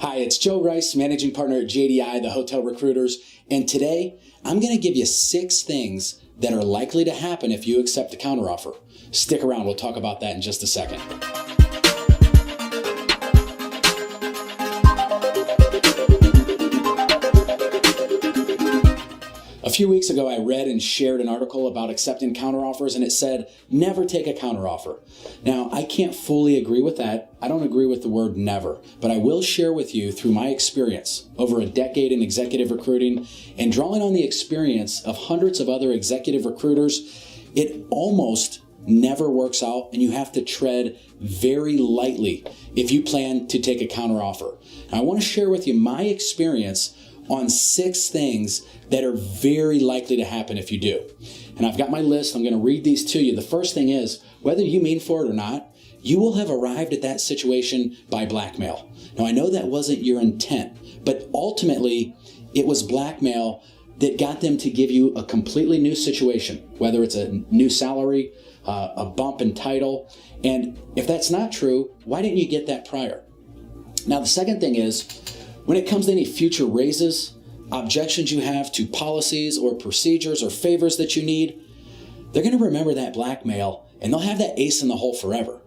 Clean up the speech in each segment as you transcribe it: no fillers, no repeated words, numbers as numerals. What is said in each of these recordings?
Hi, it's Joe Rice, managing partner at JDI, the hotel recruiters, and today I'm going to give you 6 things that are likely to happen if you accept a counteroffer. Stick around, we'll talk about that in just a second. A few weeks ago, I read and shared an article about accepting counteroffers, and it said, never take a counteroffer. Now, I can't fully agree with that. I don't agree with the word never, but I will share with you through my experience over a decade in executive recruiting and drawing on the experience of hundreds of other executive recruiters, it almost never works out, and you have to tread very lightly if you plan to take a counteroffer. Now, I want to share with you my experience on 6 things that are very likely to happen if you do. And I've got my list. I'm going to read these to you. The first thing is, whether you mean for it or not, you will have arrived at that situation by blackmail. Now, I know that wasn't your intent, but ultimately, it was blackmail that got them to give you a completely new situation, whether it's a new salary, a bump in title. And if that's not true, why didn't you get that prior? Now, the second thing is, when it comes to any future raises, objections you have to policies or procedures or favors that you need, they're going to remember that blackmail and they'll have that ace in the hole forever.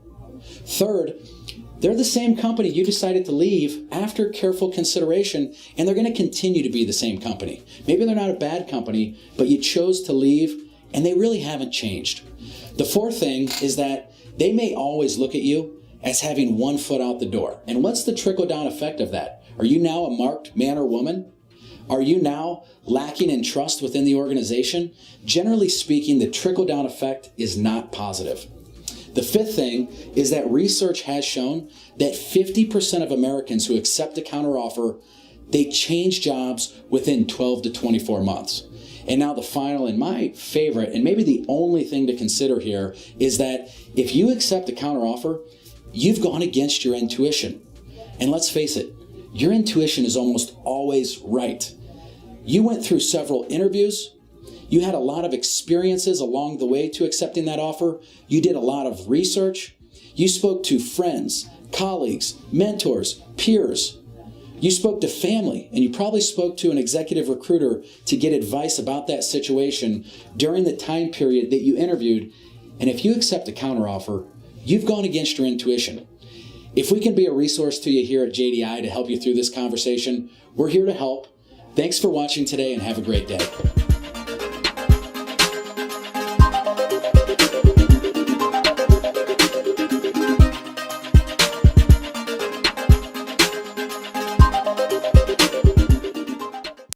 Third, they're the same company you decided to leave after careful consideration, and they're going to continue to be the same company. Maybe they're not a bad company, but you chose to leave and they really haven't changed. The fourth thing is that they may always look at you as having one foot out the door. And what's the trickle-down effect of that? Are you now a marked man or woman? Are you now lacking in trust within the organization? Generally speaking, the trickle-down effect is not positive. The fifth thing is that research has shown that 50% of Americans who accept a counteroffer, they change jobs within 12 to 24 months. And now the final and my favorite, and maybe the only thing to consider here, is that if you accept a counteroffer, you've gone against your intuition. And let's face it, your intuition is almost always right. You went through several interviews. You had a lot of experiences along the way to accepting that offer. You did a lot of research. You spoke to friends, colleagues, mentors, peers. You spoke to family, and you probably spoke to an executive recruiter to get advice about that situation during the time period that you interviewed. And if you accept a counteroffer, you've gone against your intuition. If we can be a resource to you here at JDI to help you through this conversation, we're here to help. Thanks for watching today and have a great day.